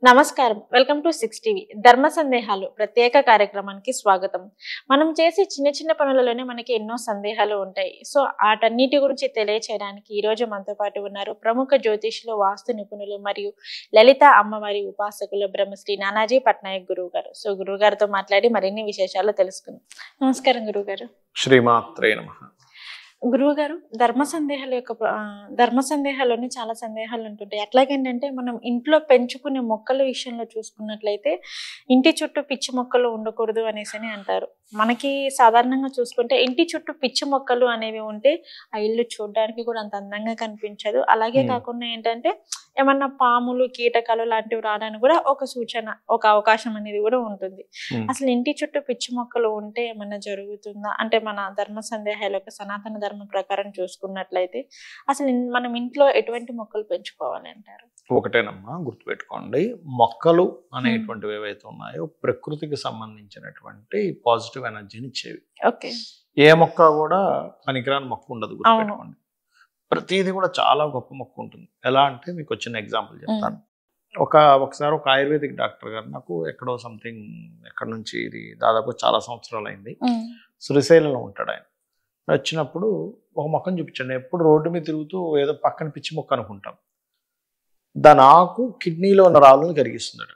నమస్కారం. Welcome to 6 TV. ధర్మ సందేహాలు ప్రత్యేక కార్యక్రమానికి స్వాగతం. మనం చేసే చిన్న చిన్న పనులలోనే మనకి ఎన్నో సందేహాలు ఉంటాయి. సో వాటన్నిటి గురించి తెలియచేయడానికి ఈ రోజు మనతో పాటు ఉన్నారు ప్రముఖ జ్యోతిష్యులు, వాస్తు నిపుణులు మరియు లలిత అమ్మవారి ఉపాసకులు బ్రహ్మశ్రీ నానాజీ పట్నాయక్ గురువు గారు. సో గురువు గారితో మాట్లాడి మరిన్ని విశేషాలు తెలుసుకుందాం. నమస్కారం గురువు గారు. శ్రీమాత్రే నమః. గురువు గారు, ధర్మ సందేహాల్లోనే చాలా సందేహాలు ఉంటుంటాయి. అట్లాగేంటంటే మనం ఇంట్లో పెంచుకునే మొక్కల విషయంలో చూసుకున్నట్లయితే ఇంటి చుట్టూ పిచ్చి మొక్కలు ఉండకూడదు అనేసి అంటారు. మనకి సాధారణంగా చూసుకుంటే ఇంటి చుట్టూ పిచ్చి మొక్కలు అనేవి ఉంటే ఆ ఇల్లు చూడడానికి కూడా అంత అందంగా కనిపించదు. అలాగే కాకుండా ఏంటంటే ఏమన్నా పాములు, కీటకాలు లాంటివి రావడానికి కూడా ఒక సూచన, ఒక అవకాశం అనేది కూడా ఉంటుంది. అసలు ఇంటి చుట్టూ పిచ్చి మొక్కలు ఉంటే ఏమన్నా జరుగుతుందా? అంటే మన ధర్మ సందేహాల యొక్క సనాతన ధర్మం ప్రకారం చూసుకున్నట్లయితే అసలు మనం ఇంట్లో ఎటువంటి మొక్కలు పెంచుకోవాలి అంటారు? ఒకటేనమ్మా, గుర్తుపెట్టుకోండి, మొక్కలు అనేటువంటివి ఏవైతే ఉన్నాయో ప్రకృతికి సంబంధించినటువంటి పాజిటివ్ ఎనర్జీని ఇచ్చేవి. ఓకే. ఏ మొక్క కూడా పనికిరాని మొక్క ఉండదు, గుర్తుపెట్టుకోండి. ప్రతిదీ కూడా చాలా గొప్ప మొక్క ఉంటుంది. ఎలా అంటే మీకు వచ్చిన ఎగ్జాంపుల్ చెప్తాను. ఒకసారి ఒక ఆయుర్వేదిక్ డాక్టర్ గారు నాకు ఎక్కడో సంథింగ్ ఎక్కడ నుంచి, ఇది దాదాపు చాలా సంవత్సరాలు అయింది, శ్రీశైలంలో ఉంటాడు ఆయన. వచ్చినప్పుడు ఒక మొక్కను చూపించండి. ఎప్పుడు రోడ్డు మీద తిరుగుతూ ఏదో పక్కన పిచ్చి మొక్క అనుకుంటాం, దాని ఆకు కిడ్నీలో ఉన్న రాళ్ళని కరిగిస్తున్నాడు.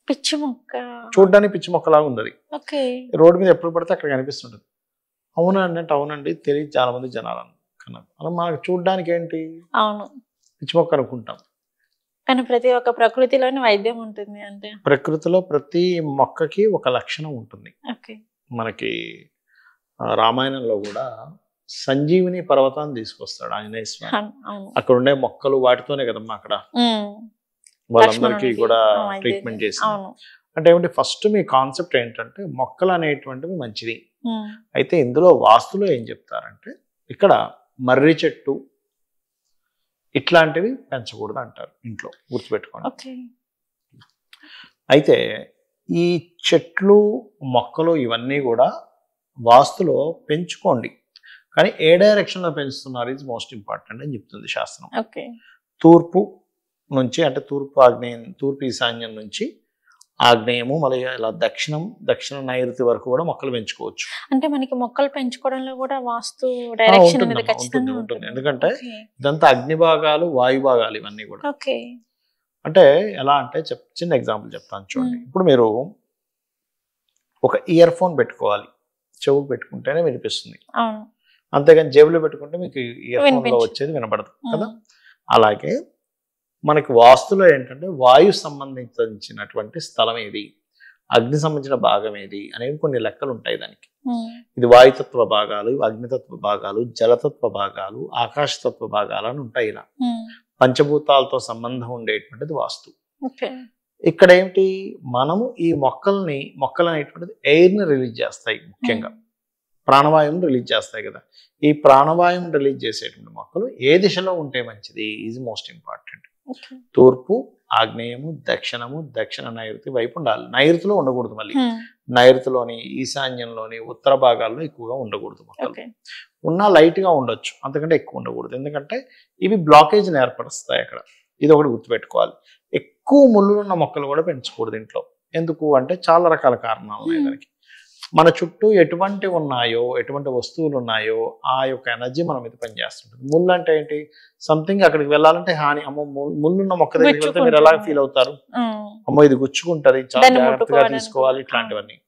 పిచ్చి మొక్క చూడడానికి పిచ్చి మొక్కలాగా ఉంది. ఓకే. రోడ్డు మీద ఎప్పుడు పడితే అక్కడ కనిపిస్తుంటది. అవునండి అంటే అవునండి, తెలియదు చాలా మంది జనాలు కన్నా. అలా మనకు చూడడానికి ఏంటి, అవును, పిచ్చి మొక్క అనుకుంటాం. కానీ ప్రతి ఒక్క ప్రకృతిలోని వైద్యం ఉంటుంది. అంటే ప్రకృతిలో ప్రతి మొక్కకి ఒక లక్షణం ఉంటుంది. మనకి రామాయణంలో కూడా సంజీవిని పర్వతాన్ని తీసుకొస్తాడు ఆంజనేయ స్వామి. అక్కడ ఉండే మొక్కలు వాటితోనే కదమ్మా అక్కడ వాళ్ళందరికీ కూడా ట్రీట్మెంట్ చేసి. అంటే ఏమిటి, ఫస్ట్ మీ కాన్సెప్ట్ ఏంటంటే మొక్కలు అనేటువంటివి మంచిది. అయితే ఇందులో వాస్తులో ఏం చెప్తారంటే ఇక్కడ మర్రి చెట్టు ఇట్లాంటివి పెంచకూడదు అంటారు ఇంట్లో, గుర్తుపెట్టుకోండి. అయితే ఈ చెట్లు, మొక్కలు ఇవన్నీ కూడా వాస్తులో పెంచుకోండి, కానీ ఏ డైరెక్షన్లో పెంచుతున్నారు ఇది మోస్ట్ ఇంపార్టెంట్ అని చెప్తుంది శాస్త్రం. తూర్పు నుంచి, అంటే తూర్పు ఆగ్నేయం, తూర్పు ఈశాన్యం నుంచి ఆగ్నేయము, మళ్ళీ ఇలా దక్షిణ నైరుతి వరకు కూడా మొక్కలు పెంచుకోవచ్చు. అంటే మనకి మొక్కలు పెంచుకోవడంలో కూడా వాస్తు డైరెక్షన్ ఉంటుంది. ఎందుకంటే ఇదంతా అగ్ని భాగాలు, వాయు భాగాలు ఇవన్నీ కూడా. అంటే ఎలా అంటే చిన్న ఎగ్జాంపుల్ చెప్తాను చూడండి. ఇప్పుడు మీరు ఒక ఇయర్ ఫోన్ పెట్టుకోవాలి, చెవుకు పెట్టుకుంటేనే వినిపిస్తుంది, అంతేగాని జేబులో పెట్టుకుంటే మీకు ఇయర్ ఫోన్ లో వచ్చేది వినపడదు కదా. అలాగే మనకి వాస్తులో ఏంటంటే వాయు సంబంధించినటువంటి స్థలం ఏది, అగ్ని సంబంధించిన భాగం ఏది అనేవి కొన్ని లెక్కలు ఉంటాయి దానికి. ఇది వాయుతత్వ భాగాలు, అగ్నితత్వ భాగాలు, జలతత్వ భాగాలు, ఆకాశతత్వ భాగాలు అని ఉంటాయి. ఇలా పంచభూతాలతో సంబంధం ఉండేటువంటిది వాస్తు. ఇక్కడ ఏంటి, మనము ఈ మొక్కలు అనేటువంటిది ఎయిర్ని రిలీజ్ చేస్తాయి, ముఖ్యంగా ప్రాణవాయువుని రిలీజ్ చేస్తాయి కదా. ఈ ప్రాణవాయువుని రిలీజ్ చేసేటువంటి మొక్కలు ఏ దిశలో ఉంటే మంచిది ఈజ్ మోస్ట్ ఇంపార్టెంట్. తూర్పు, ఆగ్నేయము, దక్షిణ నైరుతి వైపు ఉండాలి. నైరుతిలో ఉండకూడదు, మళ్ళీ నైరుతిలోని, ఈశాన్యంలోని, ఉత్తర భాగాల్లో ఎక్కువగా ఉండకూడదు. మొక్కలు ఉన్నా లైట్ గా ఉండొచ్చు, అంతకంటే ఎక్కువ ఉండకూడదు. ఎందుకంటే ఇవి బ్లాకేజ్ని ఏర్పరుస్తాయి అక్కడ. ఇది ఒకటి గుర్తుపెట్టుకోవాలి. ఎక్కువ ముళ్ళు ఉన్న మొక్కలు కూడా పెంచకూడదు ఇంట్లో. ఎందుకు అంటే చాలా రకాల కారణాలు ఉన్నాయి దానికి. మన చుట్టూ ఎటువంటి ఉన్నాయో, ఎటువంటి వస్తువులు ఉన్నాయో ఆ యొక్క ఎనర్జీ మన మీద పనిచేస్తుంటుంది. ముళ్ళు అంటే ఏంటి, సంథింగ్ అక్కడికి వెళ్ళాలంటే హాని. అమ్మో, ముళ్ళున్న మొక్క దగ్గరికి వెళ్తే మీరు ఎలా ఫీల్ అవుతారు, అమ్మో ఇది గుచ్చుకుంటది, చాలా జాగ్రత్తగా తీసుకోవాలి, ఇట్లాంటివన్నీ.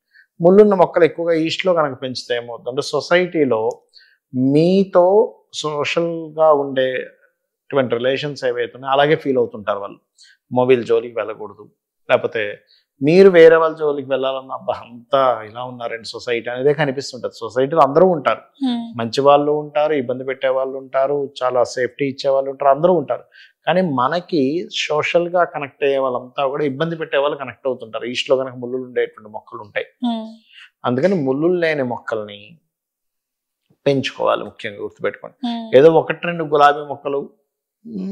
ముళ్ళున్న మొక్కలు ఎక్కువగా ఈస్ట్ లో కనుక పెంచితే ఏమవుతుందంటే సొసైటీలో మీతో సోషల్ గా ఉండేటువంటి రిలేషన్స్ ఏవైతే ఉన్నాయో అలాగే ఫీల్ అవుతుంటారు వాళ్ళు. మొబైల్ జోలికి వెళ్ళకూడదు, లేకపోతే మీరు వేరే వాళ్ళ జోలికి వెళ్ళాలన్న అబ్బా అంతా ఇలా ఉన్నారండి సొసైటీ అనేదే కనిపిస్తుంటది. సొసైటీలో అందరూ ఉంటారు, మంచి వాళ్ళు ఉంటారు, ఇబ్బంది పెట్టే వాళ్ళు ఉంటారు, చాలా సేఫ్టీ ఇచ్చే వాళ్ళు ఉంటారు, అందరూ ఉంటారు. కానీ మనకి సోషల్ గా కనెక్ట్ అయ్యే వాళ్ళంతా కూడా ఇబ్బంది పెట్టే వాళ్ళు కనెక్ట్ అవుతుంటారు. ఈస్ట్ లో కనుక ముళ్ళు ఉండేటువంటి మొక్కలు ఉంటాయి. అందుకని ముళ్ళు లేని మొక్కల్ని పెంచుకోవాలి, ముఖ్యంగా గుర్తుపెట్టుకోండి. ఏదో 1-2 గులాబీ మొక్కలు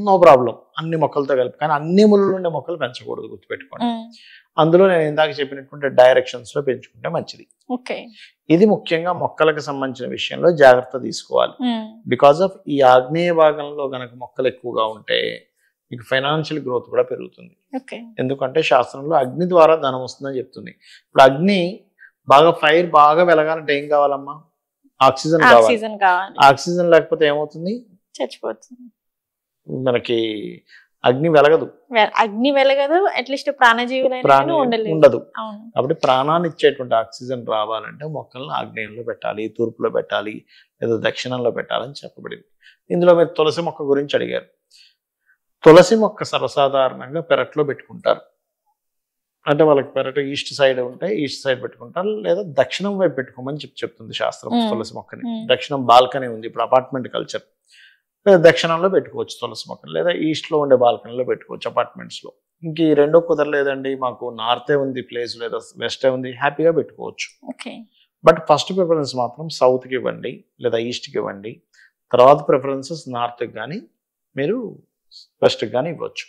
నో ప్రాబ్లం, అన్ని మొక్కలతో కలిపి, కానీ అన్ని ముళ్ళు ఉండే మొక్కలు పెంచకూడదు, గుర్తుపెట్టుకోండి. అందులో నేను ఇందాక చెప్పినటువంటి డైరెక్షన్స్ లో పెంచుకుంటే మంచిది. ఇది ముఖ్యంగా మొక్కలకు సంబంధించిన విషయంలో జాగ్రత్త తీసుకోవాలి. బికాస్ ఆఫ్ ఈ ఆగ్నేయ భాగంలో గనక మొక్కలు ఎక్కువగా ఉంటే మీకు ఫైనాన్షియల్ గ్రోత్ కూడా పెరుగుతుంది. ఓకే. ఎందుకంటే శాస్త్రంలో అగ్ని ద్వారా ధనం వస్తుందని చెప్తుంది. ఇప్పుడు అగ్ని బాగా ఫైర్ బాగా వెలగాలంటే ఏం కావాలమ్మా? ఆక్సిజన్ కావాలి. ఆక్సిజన్ కావాలి. ఆక్సిజన్ లేకపోతే ఏమవుతుంది? చచ్చిపోతుంది. మనకి అగ్ని వెలగదు. అగ్ని వెలగదు, అట్లీస్ట్ ప్రాణజీవులైనా ఉండదు. కాబట్టి ప్రాణాన్ని ఇచ్చేటువంటి ఆక్సిజన్ రావాలంటే మొక్కలను ఆగ్నేయంలో పెట్టాలి, తూర్పులో పెట్టాలి, లేదా దక్షిణంలో పెట్టాలని చెప్పబడింది. ఇందులో మీరు తులసి మొక్క గురించి అడిగారు. తులసి మొక్క సర్వసాధారణంగా పెరట్లో పెట్టుకుంటారు. అంటే వాళ్ళకి పెరట్ ఈస్ట్ సైడ్ ఉంటే ఈస్ట్ సైడ్ పెట్టుకుంటారు, లేదా దక్షిణం వైపు పెట్టుకోమని చెప్తుంది శాస్త్రం తులసి మొక్కని. దక్షిణం బాల్కనీ ఉంది, ఇప్పుడు అపార్ట్మెంట్ కల్చర్, లేదా దక్షిణంలో పెట్టుకోవచ్చు తులసి మొక్కని, లేదా ఈస్ట్లో ఉండే బాల్కనీలో పెట్టుకోవచ్చు అపార్ట్మెంట్స్లో. ఇంక ఈ రెండో కుదరలేదండి, మాకు నార్తే ఉంది ప్లేస్, లేదా వెస్టే ఉంది, హ్యాపీగా పెట్టుకోవచ్చు. బట్ ఫస్ట్ ప్రిఫరెన్స్ మాత్రం సౌత్కి ఇవ్వండి, లేదా ఈస్ట్కి ఇవ్వండి. తర్వాత ప్రిఫరెన్సెస్ నార్త్కి కానీ మీరు వెస్ట్కి కానీ ఇవ్వచ్చు.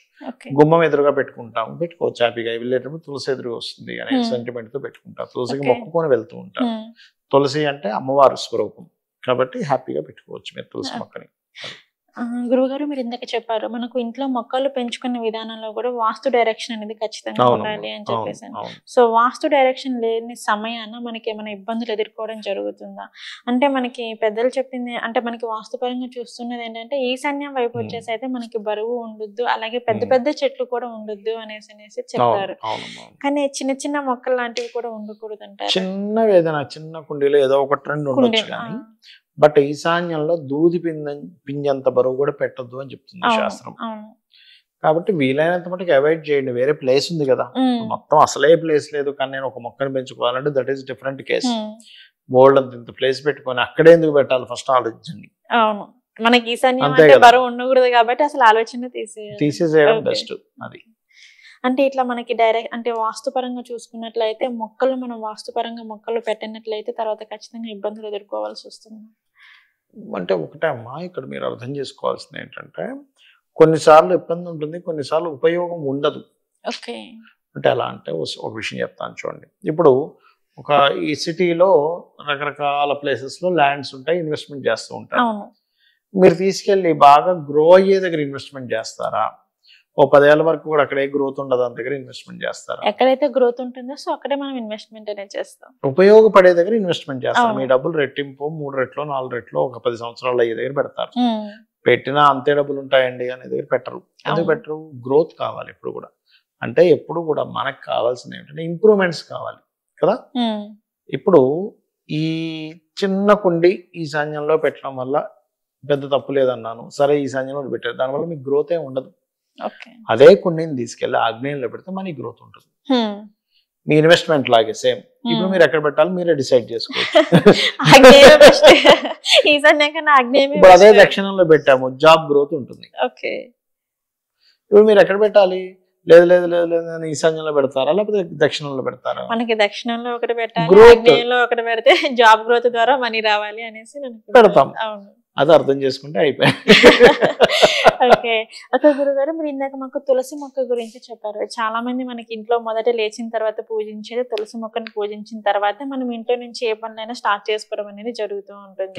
గుమ్మం ఎదురుగా పెట్టుకోవచ్చు హ్యాపీగా. వెళ్ళేటప్పుడు తులసి ఎదురుగా వస్తుంది అనే సెంటిమెంట్ తో పెట్టుకుంటారు. తులసికి మొక్కుకొని వెళ్తూ ఉంటారు. తులసి అంటే అమ్మవారు స్వరూపం కాబట్టి హ్యాపీగా పెట్టుకోవచ్చు మీరు తులసి మొక్కని. గురువుగారు, మీరు ఇందాక చెప్పారు మనకు ఇంట్లో మొక్కలు పెంచుకునే విధానంలో కూడా వాస్తు డైరెక్షన్ అనేది ఖచ్చితంగా ఉండాలి అని చెప్పేసి. సో వాస్తు డైరెక్షన్ లేని సమయాన మనకి ఏమైనా ఇబ్బందులు ఎదుర్కోవడం జరుగుతుందా? అంటే మనకి పెద్దలు చెప్పింది, అంటే మనకి వాస్తుపరంగా చూస్తున్నది ఏంటంటే ఈశాన్యం వైపు వచ్చేసి అయితే మనకి బరువు ఉండొద్దు, అలాగే పెద్ద పెద్ద చెట్లు కూడా ఉండొద్దు అనేసి చెప్తారు. కానీ చిన్న చిన్న మొక్కలు లాంటివి కూడా ఉండకూడదు అంటారు. చిన్న ఏదైనా చిన్న కుండీలో ఏదో ఒక ట్రెండ్ ఉండొచ్చు కానీ, బట్ ఈశాన్యంలో దూది పింజంత బరువు కూడా పెట్టద్దు అని చెప్తుంది శాస్త్రం. కాబట్టి వీలైనంత మటుకు అవాయిడ్ చేయండి. వేరే ప్లేస్ ఉంది కదా, మొత్తం అసలే ప్లేస్ లేదు కానీ నేను ఒక మొక్కను పెంచుకోవాలంటే దట్ ఈస్ డిఫరెంట్ కేసు. బోల్డ్ అంత ఇంత ప్లేస్ పెట్టుకొని అక్కడే ఎందుకు పెట్టాలి ఫస్ట్ ఆలోచించండి. మనకి ఈశాన్యం బరువు ఉండకూడదు కాబట్టి అసలు ఆలోచన తీసేసేయడం బెస్ట్. అది అంటే ఇట్లా మనకి డైరెక్ట్ అంటే వాస్తుపరంగా చూసుకున్నట్లయితే మొక్కలు మనం వాస్తుపరంగా మొక్కలు పెట్టినట్లయితే తర్వాత ఖచ్చితంగా ఇబ్బందులు ఎదుర్కోవాల్సి వస్తుంది. అంటే ఒకటే అమ్మా, ఇక్కడ మీరు అర్థం చేసుకోవాల్సింది ఏంటంటే కొన్నిసార్లు ఇబ్బంది ఉంటుంది, కొన్నిసార్లు ఉపయోగం ఉండదు. అంటే ఎలా అంటే ఒక విషయం చెప్తాను చూడండి. ఇప్పుడు ఈ సిటీలో రకరకాల ప్లేసెస్ లో ల్యాండ్స్ ఉంటాయి, ఇన్వెస్ట్మెంట్ చేస్తూ ఉంటారు. మీరు తీసుకెళ్ళి బాగా గ్రో అయ్యే దగ్గర ఇన్వెస్ట్మెంట్ చేస్తారా? ఓ 10 ఏళ్ల వరకు కూడా అక్కడే గ్రోత్ ఉండదు, అంత దగ్గర ఇన్వెస్ట్మెంట్ చేస్తారు. ఎక్కడైతే గ్రోత్ ఉంటుందో సో అక్కడే మనం ఇన్వెస్ట్మెంట్ అనేది చేస్తాం. ఉపయోగపడే దగ్గర ఇన్వెస్ట్మెంట్ చేస్తారు. మీ డబ్బులు రెట్టింపు 3 రెట్లు 4 రెట్లు ఒక 10 సంవత్సరాలు అయ్యే దగ్గర పెడతారు. పెట్టినా అంతే డబ్బులు ఉంటాయండి అనే దగ్గర పెట్టరు. ఎందుకు పెట్టరు? గ్రోత్ కావాలి ఎప్పుడు కూడా. అంటే ఎప్పుడు కూడా మనకు కావాల్సింది ఏంటంటే ఇంప్రూవ్మెంట్స్ కావాలి కదా. ఇప్పుడు ఈ చిన్న కుండి ఈశాన్యంలో పెట్టడం వల్ల పెద్ద తప్పు లేదన్నాను, సరే ఈశాన్యంలో పెట్టారు, దానివల్ల మీకు గ్రోత్ ఏమి ఉండదు. అదే కుండీని తీసుకెళ్ళి ఆగ్నేయంలో పెడితే మనీ గ్రోత్ ఉంటుంది. మీ ఇన్వెస్ట్మెంట్ లాగే సేమ్. ఇప్పుడు మీరు ఎక్కడ పెట్టాలి మీరే డిసైడ్ చేసుకోవచ్చు. ఇప్పుడు అదే దక్షిణంలో పెట్టాము, జాబ్ గ్రోత్ ఉంటుంది. ఇప్పుడు మీరు ఎక్కడ పెట్టాలి? లేదు లేదు లేదు లేదు ఈశాన్యంలో పెడతారా లేకపోతే దక్షిణంలో పెడతారా? మనకి దక్షిణంలో ఒకటి పెట్టాలి, ఆగ్నేయంలో ఒకటి పెడితే జాబ్ గ్రోత్ ద్వారా మనీ రావాలి అనేసి పెడతాం. అది అర్థం చేసుకుంటే అయిపోయింది. ఓకే. గురుగారు, మీరు ఇందాక మాకు తులసి మొక్క గురించి చెప్పారు. చాలా మంది మనకి ఇంట్లో మొదట లేచిన తర్వాత పూజించేది తులసి మొక్కను పూజించిన తర్వాత మనం ఇంట్లో నుంచి ఏ పనులైనా స్టార్ట్ చేసుకోవడం అనేది జరుగుతూ ఉంటుంది.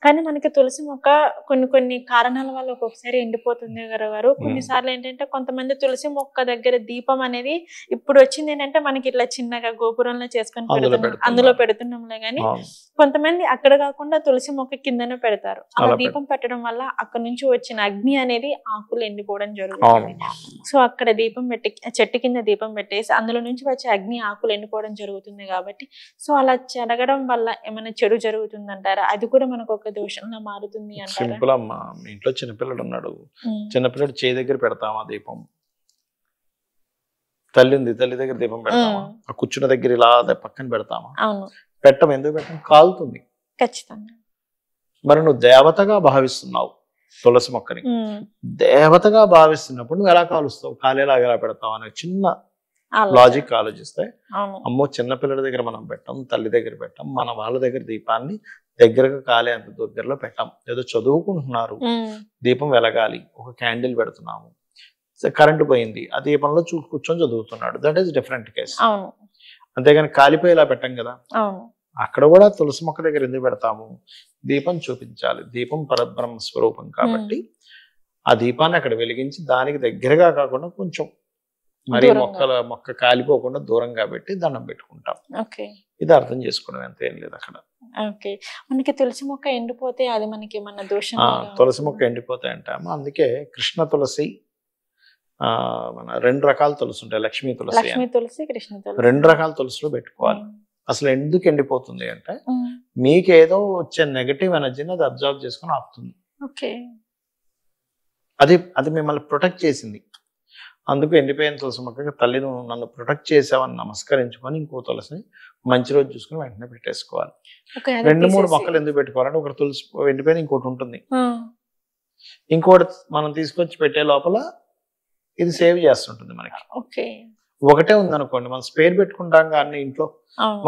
కానీ మనకి తులసి మొక్క కొన్ని కారణాల వల్ల ఒక్కొక్కసారి ఎండిపోతుంది గారు. కొన్నిసార్లు ఏంటంటే కొంతమంది తులసి మొక్క దగ్గర దీపం అనేది ఇప్పుడు వచ్చింది ఏంటంటే మనకి ఇట్లా చిన్నగా గోపురంలో చేసుకొని అందులో పెడుతున్నాంలే గానీ కొంతమంది అక్కడ కాకుండా తులసి మొక్క కిందనే పెడతారు. అలా దీపం పెట్టడం వల్ల అక్కడ నుంచి వచ్చిన అగ్ని అనేది ఆకులు ఎండిపోవడం జరుగుతుంది. సో అక్కడ దీపం పెట్టి చెట్టు కింద దీపం పెట్టేసి అందులో నుంచి వచ్చే అగ్ని ఆకులు ఎండిపోవడం జరుగుతుంది కాబట్టి సో అలా జరగడం వల్ల ఏమైనా చెడు జరుగుతుంది అంటారా? అది కూడా మనకు ఒక దోషంగా మారుతుంది అంటారా? సింపుల్ అమ్మా. మీ ఇంట్లో చిన్నపిల్లడు ఉన్నాడు, చిన్నపిల్లడు చేయి దగ్గర పెడతామా దీపం? తల్లి ఉంది, తల్లి దగ్గర దీపం పెడతామా? ఆ కూర్చున్న దగ్గర ఇలా పక్కన పెడతామా? పెట్టం. ఎందుకు పెట్టం? కాలుతుంది ఖచ్చితంగా. మరి నువ్వు దేవతగా భావిస్తున్నావు తులసి మొక్కని, దేవతగా భావిస్తున్నప్పుడు నువ్వు ఎలా కాలుస్తావు? కాలేలాగా ఎలా పెడతావు అనే చిన్న లాజిక్ ఆలోచిస్తే అమ్మో చిన్నపిల్లడి దగ్గర మనం పెట్టాం, తల్లి దగ్గర పెట్టాం, మన వాళ్ళ దగ్గర దీపాన్ని దగ్గరగా కాలే అంత దగ్గరలో పెట్టాం. ఏదో చదువుకుంటున్నారు, దీపం వెలగాలి, ఒక క్యాండిల్ పెడుతున్నాము, కరెంటు పోయింది, ఆ దీపంలో కూర్చొని చదువుతున్నాడు, దట్ ఈస్ డిఫరెంట్ కేసు. అంతేగాని కాలిపోయేలా పెట్టాం కదా. అక్కడ కూడా తులసి మొక్క దగ్గర ఎందుకు పెడతాము? దీపం చూపించాలి. దీపం పరబ్రహ్మ స్వరూపం కాబట్టి ఆ దీపాన్ని అక్కడ వెలిగించి దానికి దగ్గరగా కాకుండా కొంచెం మరీ మొక్క కాలిపోకుండా దూరంగా పెట్టి దండం పెట్టుకుంటాం. ఇది అర్థం చేసుకోవడం ఎంత ఏం లేదు అక్కడ. ఓకే, మనకి తులసి మొక్క ఎండిపోతే అది మనకి మన దోషం. తులసి మొక్క ఎండిపోతాయి అంటాము. అందుకే కృష్ణ తులసి, మన 2 రకాల తులసి ఉంటాయి. లక్ష్మీ తులసి, కృష్ణ తులసి, 2 రకాల తులసిలో పెట్టుకోవాలి. అసలు ఎందుకు ఎండిపోతుంది అంటే మీకు ఏదో వచ్చే నెగటివ్ ఎనర్జీని అది అబ్జర్వ్ చేసుకుని ఆపుతుంది. అది మిమ్మల్ని ప్రొటెక్ట్ చేసింది. అందుకు ఎండిపోయిన తులసి మొక్కకి తల్లి నువ్వు నన్ను ప్రొటెక్ట్ చేసావని నమస్కరించుకొని ఇంకో తులసిని మంచి రోజు చూసుకుని వెంటనే పెట్టేసుకోవాలి. 2-3 మొక్కలు ఎందుకు పెట్టుకోవాలంటే ఒకటి తులసి ఎండిపోయిన ఇంకోటి ఉంటుంది, ఇంకోటి మనం తీసుకొచ్చి పెట్టే లోపల ఇది సేవ్ చేస్తుంటుంది మనకి. ఒకటే ఉంది అనుకోండి, మనం స్పేర్ పెట్టుకుంటాం కానీ ఇంట్లో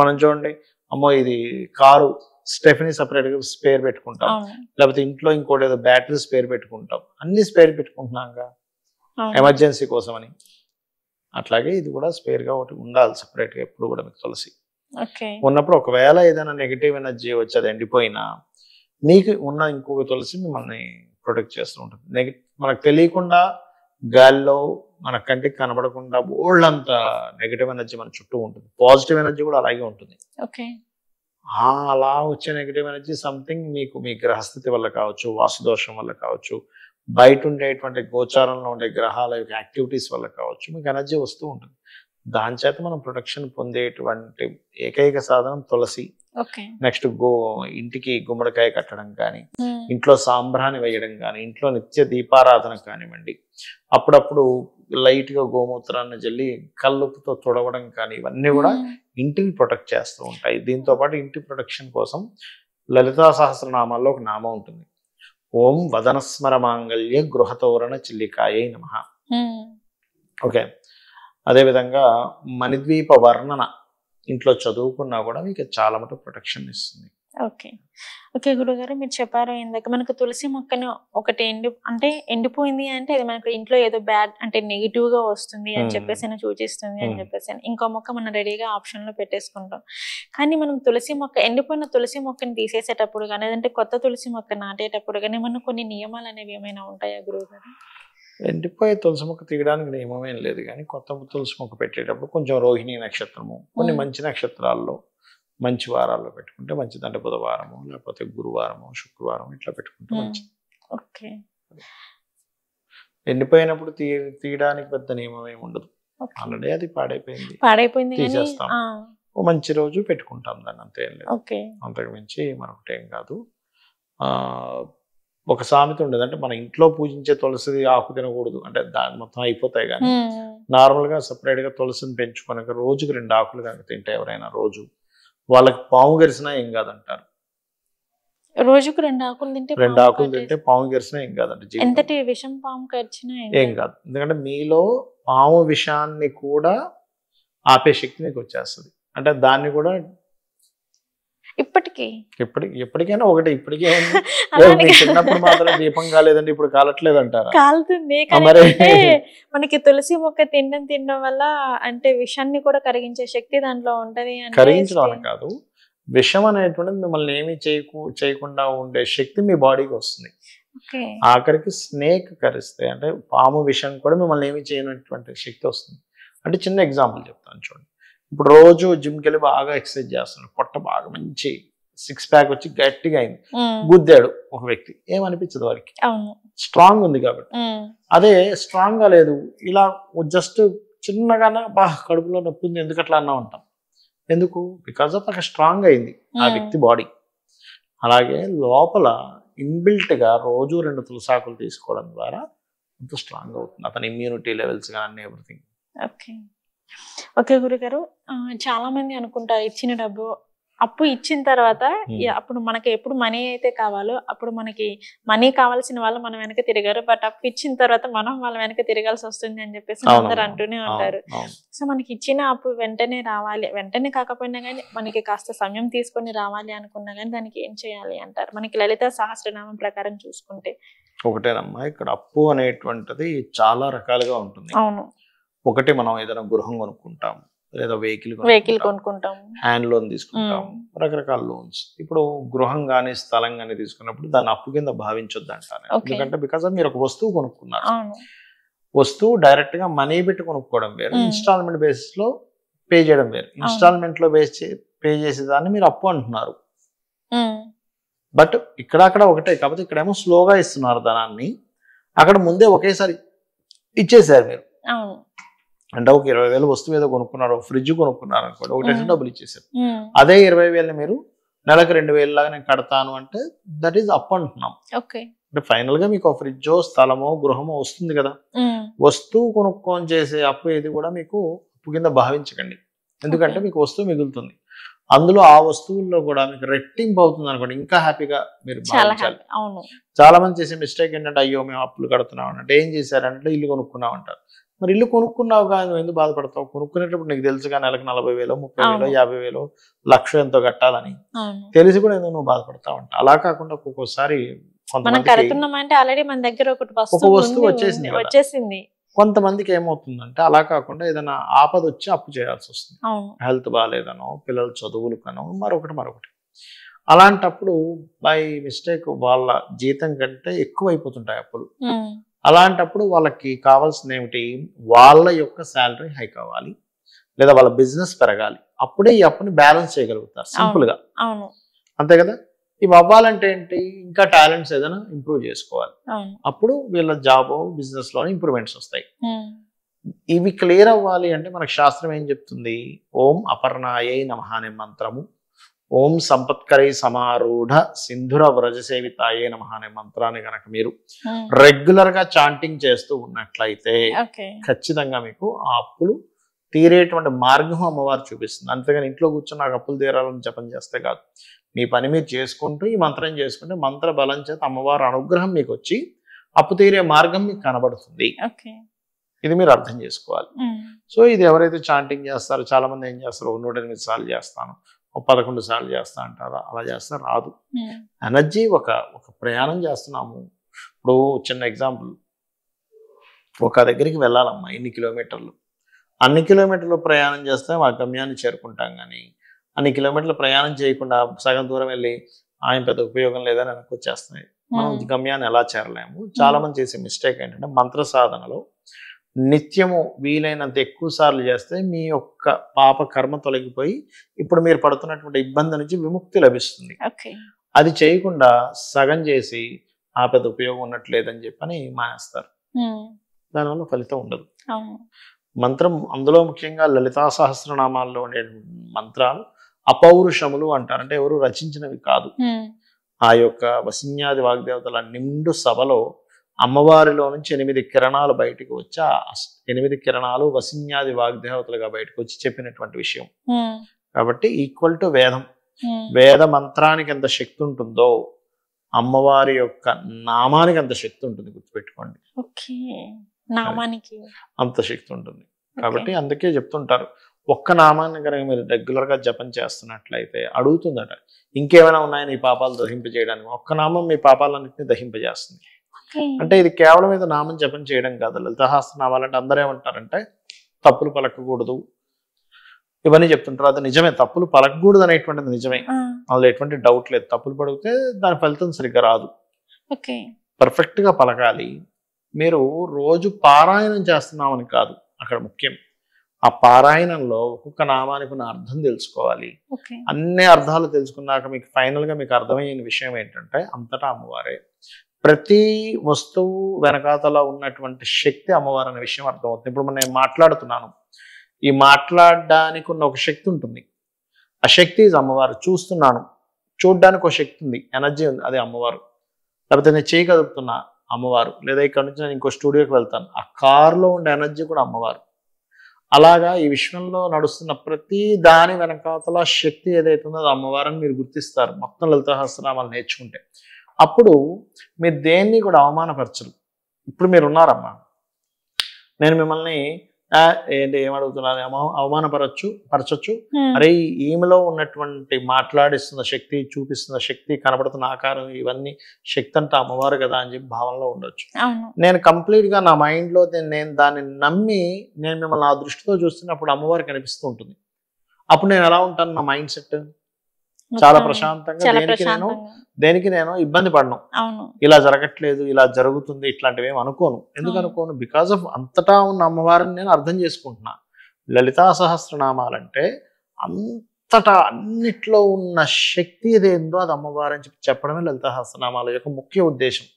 మనం చూడండి, అమ్మో ఇది కారు స్టెఫినీ సపరేట్ గా స్పేర్ పెట్టుకుంటాం, లేకపోతే ఇంట్లో ఇంకోటి ఏదో బ్యాటరీ స్పేర్ పెట్టుకుంటాం, అన్ని స్పేర్ పెట్టుకుంటున్నాం ఎమర్జెన్సీ కోసం అని. అట్లాగే ఇది కూడా స్పేర్ గా ఒకటి ఉండాలి సపరేట్ గా ఎప్పుడు కూడా మీకు తులసి ఉన్నప్పుడు. ఒకవేళ ఏదైనా నెగిటివ్ ఎనర్జీ వచ్చి అది ఎండిపోయినా మీకు ఉన్న ఇంకొక తులసి మిమ్మల్ని ప్రొటెక్ట్ చేస్తూ ఉంటుంది. మనకు తెలియకుండా గాలిలో మన కంటికి కనబడకుండా బోల్డ్ నెగిటివ్ ఎనర్జీ మన చుట్టూ ఉంటుంది. పాజిటివ్ ఎనర్జీ కూడా అలాగే ఉంటుంది. అలా వచ్చే నెగిటివ్ ఎనర్జీ సంథింగ్ మీకు మీ గ్రహస్థితి వల్ల కావచ్చు, వాస్తుదోషం వల్ల కావచ్చు, బయట ఉండేటువంటి గోచారంలో ఉండే గ్రహాల యొక్క యాక్టివిటీస్ వల్ల కావచ్చు, మీకు ఎనర్జీ వస్తూ ఉంటుంది. దాని చేత మనం ప్రొటెక్షన్ పొందేటువంటి ఏకైక సాధనం తులసి. నెక్స్ట్ ఇంటికి గుమ్మడికాయ కట్టడం కానీ, ఇంట్లో సాంబ్రాణి వేయడం కానీ, ఇంట్లో నిత్య దీపారాధన కానివ్వండి, అప్పుడప్పుడు లైట్ గా గోమూత్రాన్ని జల్లి కల్లుపుతో తుడవడం కానీ, ఇవన్నీ కూడా ఇంటిని ప్రొటెక్ట్ చేస్తూ ఉంటాయి. దీంతో పాటు ఇంటి ప్రొటెక్షన్ కోసం లలితా సహస్రనామాల్లో ఒక నామం ఉంటుంది, ఓం వదనస్మర మాంగళ్య గృహతోరణ చిల్లికాయై నమః. ఓకే, అదేవిధంగా మణిద్వీప వర్ణన ఇంట్లో చదువుకున్నా కూడా మీకు చాలా మటుకు ప్రొటెక్షన్ ఇస్తుంది. ఓకే గురుగారు, మీరు చెప్పారు ఇందాక మనకు తులసి మొక్కను ఒకటి ఎండిపోయింది అంటే అది మనకు ఇంట్లో ఏదో బ్యాడ్ అంటే నెగిటివ్ గా వస్తుంది అని చెప్పేసి సూచిస్తుంది అని చెప్పేసి ఇంకో మొక్క మనం రెడీగా ఆప్షన్ లో పెట్టేసుకుంటాం. కానీ మనం ఎండిపోయిన తులసి మొక్కని తీసేసేటప్పుడు కానీ, లేదంటే కొత్త తులసి మొక్క నాటేటప్పుడు కానీ మనం కొన్ని నియమాలు అనేవి ఏమైనా ఉంటాయా గురువుగారు? ఎండిపోయే తులసి మొక్క తీయడానికి నియమమేం లేదు, కానీ కొత్త తులసి మొక్క పెట్టేటప్పుడు కొంచెం రోహిణి నక్షత్రము, కొన్ని మంచి నక్షత్రాల్లో మంచి వారాల్లో పెట్టుకుంటే మంచిది. అంటే బుధవారము, లేకపోతే గురువారము, శుక్రవారం ఇట్లా పెట్టుకుంటే మంచిది. ఎండిపోయినప్పుడు తీయడానికి పెద్ద నియమం ఏమి ఉండదు. ఆల్రెడీ అది పాడైపోయింది తీసేస్తాం. ఓ మంచి రోజు పెట్టుకుంటాం దాన్ని, అంతే ఏం లేదు. అంతకు మించి మరొకటి ఏం కాదు. ఒక సామెత ఉండేది, అంటే మన ఇంట్లో పూజించే తులసి ఆకు తినకూడదు అంటే దాని మొత్తం అయిపోతాయి. కానీ నార్మల్ గా సపరేట్ గా తులసిని పెంచుకొని రోజుకి 2 ఆకులు కనుక తింటే ఎవరైనా రోజు వాళ్ళకి పాము గరిసినా ఏం కాదంటారు. రోజుకు 2 ఆకులు తింటే పాము గరిసినా ఏం కాదంట. ఎంతటి విషం పాము కరిచినా ఏం కాదు, ఎందుకంటే మీలో పాము విషాన్ని కూడా ఆపే శక్తి మీకు వచ్చేస్తుంది. అంటే దాన్ని కూడా ఎప్పటికైనా ఒకటి ఇప్పటికే చిన్నప్పుడు మాత్రం దీపం కాలేదండి ఇప్పుడు కాలట్లేదు అంటారా? కాలుతుంది. మనకి తులసి మొక్క తినడం వల్ల అంటే విషాన్ని కూడా కరిగించే శక్తి దాంట్లో ఉంటది. కరిగించడం అని కాదు, విషం అనేటువంటిది మిమ్మల్ని ఏమి చేయకుండా ఉండే శక్తి మీ బాడీకి వస్తుంది. ఆఖరికి స్నేక్ కరిస్తే అంటే పాము విషం కూడా మిమ్మల్ని ఏమి చేయనటువంటి శక్తి వస్తుంది. అంటే చిన్న ఎగ్జాంపుల్ చెప్తాను చూడండి. ఇప్పుడు రోజు జిమ్కి వెళ్ళి బాగా ఎక్సర్సైజ్ చేస్తున్నాడు, పొట్ట బాగా మంచి 6 ప్యాక్ వచ్చి గట్టిగా అయింది, గుద్దాడు ఒక వ్యక్తి, ఏమనిపించదు వారికి, స్ట్రాంగ్ ఉంది కాబట్టి. అదే స్ట్రాంగ్ గా లేదు, ఇలా జస్ట్ చిన్నగానే బాగా కడుపులో నొప్పి ఉంది ఎందుకు అట్లా అన్నా ఉంటాం. ఎందుకు? బికాజ్ ఆఫ్ అక్కడ స్ట్రాంగ్ అయింది ఆ వ్యక్తి బాడీ. అలాగే లోపల ఇన్బిల్ట్ గా రోజు 2 తులసాకులు తీసుకోవడం ద్వారా ఎంతో స్ట్రాంగ్ అవుతుంది అతని ఇమ్యూనిటీ లెవెల్స్ కానీ ఎవ్రీథింగ్. ఓకే గురుగారు, చాలా మంది అనుకుంటారు ఇచ్చిన డబ్బు అప్పు ఇచ్చిన తర్వాత అప్పుడు మనకి ఎప్పుడు మనీ అయితే కావాలో అప్పుడు మనకి మనీ కావాల్సిన వాళ్ళు మనం వెనక తిరిగారు, బట్ అప్పు ఇచ్చిన తర్వాత మనం వాళ్ళ వెనక తిరగాల్సి వస్తుంది అని చెప్పేసి అందరు అంటూనే ఉంటారు. సో మనకి ఇచ్చిన అప్పు వెంటనే రావాలి, వెంటనే కాకపోయినా కానీ మనకి కాస్త సమయం తీసుకొని రావాలి అనుకున్నా కానీ దానికి ఏం చేయాలి అంటారు? మనకి లలిత సహస్రనామం ప్రకారం చూసుకుంటే ఒకటేనమ్మా, ఇక్కడ అప్పు అనేటువంటిది చాలా రకాలుగా ఉంటుంది. అవును, ఒకటి మనం ఏదైనా గృహం కొనుక్కుంటాము, లేదా వెహికల్ కొనుక్కుంటాం, హ్యాండ్ లోన్ తీసుకుంటాం, రకరకాల లోన్స్. ఇప్పుడు గృహం కానీ స్థలం కానీ తీసుకున్నప్పుడు దాన్ని అప్పు కింద భావించొద్దు అంటారు. ఎందుకంటే బికాస్ మీరు ఒక వస్తువు కొనుక్కున్నారు, వస్తువు డైరెక్ట్ గా మనీ పెట్టి కొనుక్కోవడం వేరు, ఇన్స్టాల్మెంట్ బేసిస్ లో పే చేయడం వేరు. ఇన్స్టాల్మెంట్ లో పే చేసేదాన్ని మీరు అప్పు అంటున్నారు. బట్ ఇక్కడ ఒకటే, కాకపోతే ఇక్కడేమో స్లోగా ఇస్తున్నారు ధనాన్ని, అక్కడ ముందే ఒకేసారి ఇచ్చేసారు మీరు. అంటే ఒక 20,000 వస్తువు ఏదో కొనుక్కున్నారు, ఫ్రిడ్జ్ కొనుక్కున్నారు అనుకోండి, ఒకటేసారి డబ్బులు ఇచ్చేసారు. అదే 20,000 మీరు నెలకు 2,000 లాగా నేను కడతాను అంటే దట్ ఈస్ అప్ అంటున్నాం. అంటే ఫైనల్ గా మీకు ఫ్రిడ్జో స్థలమో గృహమో వస్తుంది కదా. వస్తువు కొనుక్కొని చేసే అప్పు ఏది కూడా మీకు అప్పు కింద భావించకండి, ఎందుకంటే మీకు వస్తువు మిగులుతుంది. అందులో ఆ వస్తువుల్లో కూడా మీకు రెట్టింపు అవుతుంది అనుకోండి, ఇంకా హ్యాపీగా మీరు భావించాలి. చాలా మంది చేసే మిస్టేక్ ఏంటంటే, అయ్యో మేము అప్పులు కడుతున్నాం అంటే ఏం చేశారంటే ఇల్లు కొనుక్కున్నాం అంటారు. మరి ఇల్లు కొనుక్కున్నావు కానీ నువ్వు ఎందుకు బాధపడతావు? కొనుక్కునేటప్పుడు నీకు తెలుసుగా నెలకు 40,000, 30,000, 50,000, లక్ష ఎంతో కట్టాలని తెలిసి కూడా ఎందుకు నువ్వు బాధపడతావు అంట. అలా కాకుండా ఒక్కొక్కసారి ఒక వస్తువు వచ్చేసింది. కొంతమందికి ఏమవుతుందంటే అలా కాకుండా ఏదైనా ఆపద వచ్చి అప్పు చేయాల్సి వస్తుంది, హెల్త్ బాగాలేదనో, పిల్లల చదువులకనో, మరొకటి. అలాంటప్పుడు బై మిస్టేక్ వాళ్ళ జీతం కంటే ఎక్కువ అయిపోతుంటాయి అప్పులు. అలాంటప్పుడు వాళ్ళకి కావాల్సింది ఏమిటి? వాళ్ళ యొక్క శాలరీ హై కావాలి, లేదా వాళ్ళ బిజినెస్ పెరగాలి. అప్పుడే ఈ అప్పుని బ్యాలెన్స్ చేయగలుగుతారు సింపుల్ గా. అంతే కదా. ఇవి అవ్వాలంటే ఏంటి? ఇంకా టాలెంట్స్ ఏదైనా ఇంప్రూవ్ చేసుకోవాలి. అప్పుడు వీళ్ళ జాబ్ బిజినెస్ లోనే ఇంప్రూవ్మెంట్స్ వస్తాయి. ఇవి క్లియర్ అవ్వాలి అంటే మనకు శాస్త్రం ఏం చెప్తుంది? ఓం అపర్ణాయై నమః అనే మంత్రము, ఓం సంపత్కరై సమారూఢ సింధుర వ్రజసేవితాయే నమః అనే మంత్రాన్ని కనుక మీరు రెగ్యులర్ గా చాంటింగ్ చేస్తూ ఉన్నట్లయితే ఖచ్చితంగా మీకు ఆ అప్పులు తీరేటువంటి మార్గం అమ్మవారు చూపిస్తుంది. అంతేగాని ఇంట్లో కూర్చొని నాకు అప్పులు తీరాలని జపం చేస్తే కాదు. మీ పని మీరు చేసుకుంటూ ఈ మంత్రం చేసుకుంటే మంత్ర బలం చేత అమ్మవారు అనుగ్రహం మీకు వచ్చి అప్పు తీరే మార్గం మీకు కనబడుతుంది. ఇది మీరు అర్థం చేసుకోవాలి. సో ఇది ఎవరైతే చాంటింగ్ చేస్తారో, చాలా మంది ఏం చేస్తారు, 108 సార్లు చేస్తాను, 11 సార్లు చేస్తా అంటారా, అలా చేస్తే రాదు. ఎనర్జీ ఒక ప్రయాణం చేస్తున్నాము. ఇప్పుడు చిన్న ఎగ్జాంపుల్, ఒక దగ్గరికి వెళ్ళాలమ్మా, ఇన్ని కిలోమీటర్లు, అన్ని కిలోమీటర్లు ప్రయాణం చేస్తే మా గమ్యాన్ని చేరుకుంటాం. కానీ అన్ని కిలోమీటర్లు ప్రయాణం చేయకుండా సగం దూరం వెళ్ళి ఆయన పెద్ద ఉపయోగం లేదని వెనక్కి వచ్చేస్తున్నాయి, మనం గమ్యాన్ని ఎలా చేరలేము. చాలా మంది చేసే మిస్టేక్ ఏంటంటే మంత్ర సాధనలో నిత్యము వీలైనంత ఎక్కువ సార్లు చేస్తే మీ యొక్క పాప కర్మ తొలగిపోయి ఇప్పుడు మీరు పడుతున్నటువంటి ఇబ్బంది నుంచి విముక్తి లభిస్తుంది. అది చేయకుండా సగం చేసి ఆ పెద్ద ఉపయోగం ఉన్నట్లేదని చెప్పని మానేస్తారు, దానివల్ల ఫలితం ఉండదు. మంత్రం అందులో ముఖ్యంగా లలితా సహస్రనామాల్లో ఉండే మంత్రాలు అపౌరుషములు అంటారు. అంటే ఎవరు రచించినవి కాదు. ఆ యొక్క వసిన్యాది వాగ్దేవతల నిండు సభలో అమ్మవారిలో నుంచి 8 కిరణాలు బయటకు వచ్చి, 8 కిరణాలు వసిన్యాది వాగ్దేవతలుగా బయటకు వచ్చి చెప్పినటువంటి విషయం. కాబట్టి ఈక్వల్ టు వేదం. వేద మంత్రానికి ఎంత శక్తి ఉంటుందో అమ్మవారి యొక్క నామానికి అంత శక్తి ఉంటుంది, గుర్తుపెట్టుకోండి. అంత శక్తి ఉంటుంది. కాబట్టి అందుకే చెప్తుంటారు, ఒక్క నామాన్ని కనుక మీరు రెగ్యులర్ గా జపం చేస్తున్నట్లయితే అడుగుతుందట, ఇంకేమైనా ఉన్నాయని ఈ పాపాలు దహింపజేయడానికి. ఒక్క నామం మీ పాపాలన్నింటినీ దహింపజేస్తుంది. అంటే ఇది కేవలం ఏదో నామం జపం చేయడం కాదు. లలితాసహస్ర నామాలంటే అందరూ ఏమంటారంటే తప్పులు పలకకూడదు ఇవన్నీ చెప్తుంటారు. అది నిజమే, తప్పులు పలకకూడదు అనేటువంటిది నిజమే, అందులో ఎటువంటి డౌట్ లేదు. తప్పులు పడితే దాని ఫలితం సరిగ్గా రాదు. పర్ఫెక్ట్ గా పలకాలి. మీరు రోజు పారాయణం చేస్తున్నామని కాదు అక్కడ ముఖ్యం. ఆ పారాయణంలో ఒక్కొక్క నామానికి ఉన్న అర్థం తెలుసుకోవాలి. అన్ని అర్థాలు తెలుసుకున్నాక మీకు ఫైనల్ గా మీకు అర్థమయ్యే విషయం ఏంటంటే అంతటా అమ్మవారే. ప్రతి వస్తువు వెనకాతల ఉన్నటువంటి శక్తి అమ్మవారు అనే విషయం అర్థమవుతుంది. ఇప్పుడు నేను మాట్లాడుతున్నాను, ఈ మాట్లాడడానికి ఉన్న ఒక శక్తి ఉంటుంది, ఆ శక్తి అమ్మవారు. చూస్తున్నాను, చూడడానికి ఒక శక్తి ఉంది, ఎనర్జీ ఉంది, అది అమ్మవారు. లేకపోతే నేను చేయి కదుపుతున్నా, అమ్మవారు. లేదా ఇక్కడ నుంచి నేను ఇంకో స్టూడియోకి వెళ్తాను, ఆ కారులో ఉండే ఎనర్జీ కూడా అమ్మవారు. అలాగా ఈ విశ్వంలో నడుస్తున్న ప్రతి దాని వెనకాతల శక్తి ఏదైతే ఉందో అది అమ్మవారని మీరు గుర్తిస్తారు మొత్తం లలితా సహస్రనామాలు నేర్చుకుంటే. అప్పుడు మీరు దేన్ని కూడా అవమానపరచరు. ఇప్పుడు మీరు ఉన్నారమ్మా, నేను మిమ్మల్ని ఏంటి ఏమడుగుతున్నారు, పరచొచ్చు. అరే ఈమెలో ఉన్నటువంటి మాట్లాడిస్తున్న శక్తి, చూపిస్తున్న శక్తి, కనబడుతున్న ఆకారం, ఇవన్నీ శక్తి అంటే అమ్మవారు కదా అని చెప్పి భావనలో ఉండొచ్చు. నేను కంప్లీట్ గా నా మైండ్ లో నేను దాన్ని నమ్మి నేను మిమ్మల్ని నా దృష్టితో చూస్తున్నప్పుడు అమ్మవారు కనిపిస్తూ ఉంటుంది. అప్పుడు నేను ఎలా ఉంటాను, నా మైండ్ సెట్ చాలా ప్రశాంతంగా, దేనికి నేను ఇబ్బంది పడను. ఇలా జరగట్లేదు, ఇలా జరుగుతుంది, ఇట్లాంటివి ఏమి అనుకోను. ఎందుకు అనుకోను? బికాస్ ఆఫ్ అంతటా ఉన్న అమ్మవారిని నేను అర్థం చేసుకుంటున్నా. లలితా సహస్రనామాలంటే అంతటా అన్నిట్లో ఉన్న శక్తి ఏదేందో అది అమ్మవారు అని చెప్పడమే లలితా సహస్రనామాల యొక్క ముఖ్య ఉద్దేశం.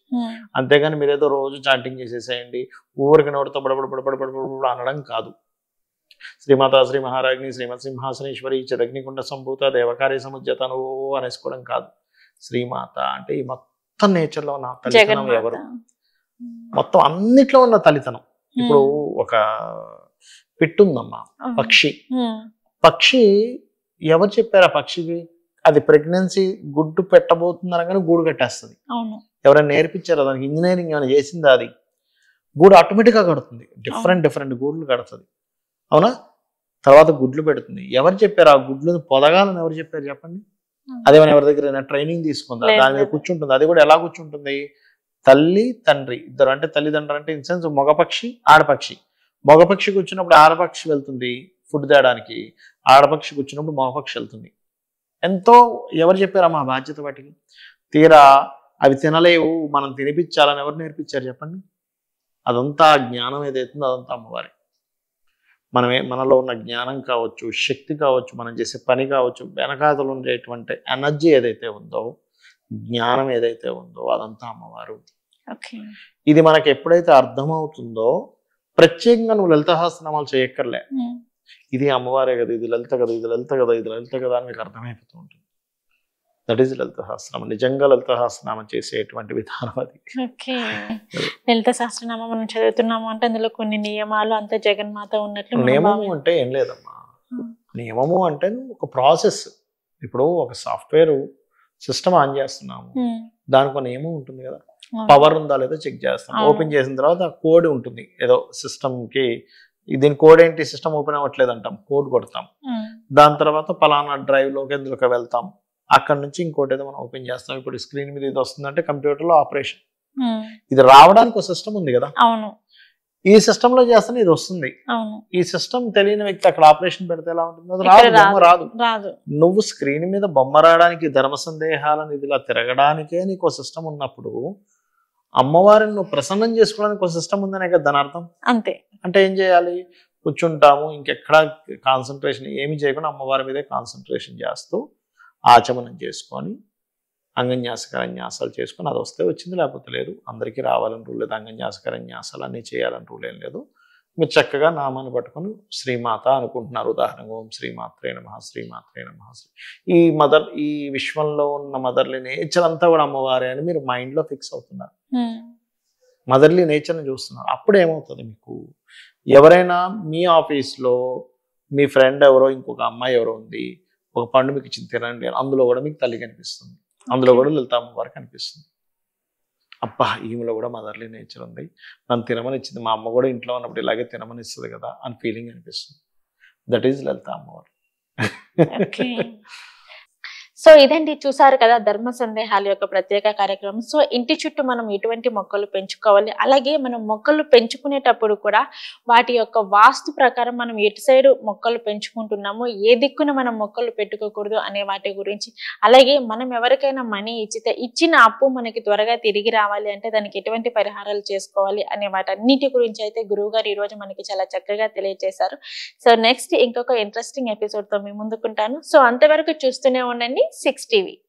అంతేగాని మీరేదో రోజు చాంటింగ్ చేసేసేయండి, ఊరికి నోటితో బడబడబడబడబడ అనడం కాదు. శ్రీమాత శ్రీ మహారాజ్ని శ్రీమత్ సింహాసనేశ్వరి చిదగ్నికుండ సంభూత దేవకార్య సముజ్జతను అనేసుకోవడం కాదు. శ్రీమాత అంటే ఈ మొత్తం నేచర్లో ఉన్న తల్లితనం ఎవరు, మొత్తం అన్నిట్లో ఉన్న తల్లితనం. ఇప్పుడు ఒక పిట్టుందమ్మా, పక్షి ఎవరు చెప్పారు ఆ పక్షికి అది ప్రెగ్నెన్సీ గుడ్డు పెట్టబోతుందని కానీ గూడు కట్టేస్తుంది? ఎవరైనా నేర్పించారా దానికి? ఇంజనీరింగ్ ఏమైనా చేసిందా? అది గూడు ఆటోమేటిక్గా కడుతుంది, డిఫరెంట్ గూడ్లు కడుతుంది, అవునా? తర్వాత గుడ్లు పెడుతుంది. ఎవరు చెప్పారు ఆ గుడ్లు పొదగాలని? ఎవరు చెప్పారు చెప్పండి? అదేమైనా ఎవరి దగ్గర ట్రైనింగ్ తీసుకుందా? దాని మీద కూర్చుంటుంది. అది కూడా ఎలా కూర్చుంటుంది? తల్లి తండ్రి ఇద్దరు, అంటే తల్లిదండ్రులు అంటే ఇన్ సెన్స్ మగపక్షి ఆడపక్షి. మగపక్షి కూర్చున్నప్పుడు ఆడపక్షి వెళ్తుంది ఫుడ్ తేయడానికి, ఆడపక్షి కూర్చున్నప్పుడు మగపక్షి వెళ్తుంది. ఎంతో ఎవరు చెప్పారా మా బాధ్యత వాటికి? తీరా అవి తినలేవు, మనం తినిపించాలని ఎవరు నేర్పించారు చెప్పండి? అదంతా జ్ఞానం ఏదైతుందో అదంతా అమ్మవారి. మనలో ఉన్న జ్ఞానం కావచ్చు, శక్తి కావచ్చు, మనం చేసే పని కావచ్చు, వెనకాతలు ఉండేటువంటి ఎనర్జీ ఏదైతే ఉందో, జ్ఞానం ఏదైతే ఉందో అదంతా అమ్మవారు. ఇది మనకి ఎప్పుడైతే అర్థమవుతుందో ప్రత్యేకంగా నువ్వు లలిత సహస్రనామాలు చేయక్కర్లే. ఇది అమ్మవారే కదా, ఇది లలిత కదా, ఇది లలిత కదా, ఇది లలిత కదా అని మీకు అర్థమైపోతూ ఉంటుంది. దట్ ఈస్ లలిత సహస్రనామం. నిజంగా లలిత సహస్రనామం చేసేటువంటి విధానం అది. లలిత సహస్రనామం మనం చదువుతున్నాము అంటే అందులో కొన్ని నియమాలు, అంత జగన్మాత ఉన్నట్లు. నియమము అంటే ఏం లేదమ్మా, నియమము అంటే ఒక ప్రాసెస్. ఇప్పుడు ఒక సాఫ్ట్వేర్ సిస్టమ్ ఆన్ చేస్తున్నాము, దానికి ఒక నియమం ఉంటుంది కదా. పవర్ ఉందా లేదా చెక్ చేస్తాం, ఓపెన్ చేసిన తర్వాత కోడ్ ఉంటుంది ఏదో సిస్టమ్ కి. దీని కోడ్ ఏంటి, సిస్టమ్ ఓపెన్ అవ్వట్లేదు అంటాం, కోడ్ కొడతాం. దాని తర్వాత పలానా డ్రైవ్ లోకి ఎందులోకి వెళ్తాం, అక్కడ నుంచి ఇంకోటి ఏదో మనం ఓపెన్ చేస్తాం. ఇప్పుడు స్క్రీన్ మీద ఇది వస్తుందంటే కంప్యూటర్ లో ఆపరేషన్. ఇది రావడానికి ఒక సిస్టమ్ ఉంది కదా, ఈ సిస్టమ్ లో చేస్తేనే ఇది వస్తుంది. ఈ సిస్టమ్ తెలియని వ్యక్తి అక్కడ ఆపరేషన్ పెడితే ఎలా ఉంటుంది? అది రాదు. నువ్వు స్క్రీన్ మీద బొమ్మ రావడానికి, ధర్మ సందేహాలను ఇదిలా తిరగడానికే నీకు ఒక సిస్టమ్ ఉన్నప్పుడు, అమ్మవారిని నువ్వు ప్రసన్నం చేసుకోవడానికి ఒక సిస్టమ్ ఉందనే కదా దాని అర్థం. అంతే. అంటే ఏం చేయాలి? కూర్చుంటాము, ఇంకెక్కడ కాన్సన్ట్రేషన్ ఏమి చేయకుండా అమ్మవారి మీదే కాన్సన్ట్రేషన్ చేస్తూ ఆచమనం చేసుకొని అంగన్యాసకరన్యాసాలు చేసుకొని, అది వస్తే వచ్చింది, లేకపోతే లేదు. అందరికీ రావాలని రూల్ లేదు, అంగన్యాసకరన్యాసాలు అన్నీ చేయాలని రూల్ ఏం లేదు. మీరు చక్కగా నామాన్ని పట్టుకొని శ్రీమాత అనుకుంటున్నారు. ఉదాహరణగా ఓం శ్రీమాత్రే నమః, శ్రీమాత్రే నమః. ఈ విశ్వంలో ఉన్న మదర్లీ నేచర్ అంతా కూడా అమ్మవారే అని మీరు మైండ్లో ఫిక్స్ అవుతున్నారు. మదర్లీ నేచర్ని చూస్తున్నారు. అప్పుడు ఏమవుతుంది మీకు? ఎవరైనా మీ ఆఫీస్లో మీ ఫ్రెండ్ ఎవరో, ఇంకొక అమ్మాయి ఎవరో ఉంది, ఒక పండు మీకు ఇచ్చింది తినండి, అందులో కూడా మీకు తల్లి కనిపిస్తుంది, అందులో కూడా లలిత అమ్మవారు కనిపిస్తుంది. అబ్బా ఈమెలో కూడా మదర్లీ నేచర్ ఉంది, నన్ను తినమని ఇచ్చింది, మా అమ్మ కూడా ఇంట్లో ఉన్నప్పుడు ఇలాగే తినమని ఇస్తుంది కదా అని ఫీలింగ్ అనిపిస్తుంది. దట్ ఈజ్ లలిత అమ్మవారు. సో ఇదండి, చూసారు కదా ధర్మ సందేహాల యొక్క ప్రత్యేక కార్యక్రమం. సో ఇంటి చుట్టూ మనం ఎటువంటి మొక్కలు పెంచుకోవాలి, అలాగే మనం మొక్కలు పెంచుకునేటప్పుడు కూడా వాటి యొక్క వాస్తు ప్రకారం మనం ఎటు సైడ్ మొక్కలు పెంచుకుంటున్నామో, ఏ దిక్కున మనం మొక్కలు పెట్టుకోకూడదు అనే వాటి గురించి, అలాగే మనం ఎవరికైనా మనీ ఇచ్చితే ఇచ్చిన అప్పు మనకి త్వరగా తిరిగి రావాలి అంటే దానికి ఎటువంటి పరిహారాలు చేసుకోవాలి అనే వాటన్నిటి గురించి అయితే గురువు గారు ఈ రోజు మనకి చాలా చక్కగా తెలియజేశారు. సో నెక్స్ట్ ఇంకొక ఇంట్రెస్టింగ్ ఎపిసోడ్ తో మీ ముందుకుంటాను. సో అంతవరకు చూస్తూనే ఉండండి 6 TV.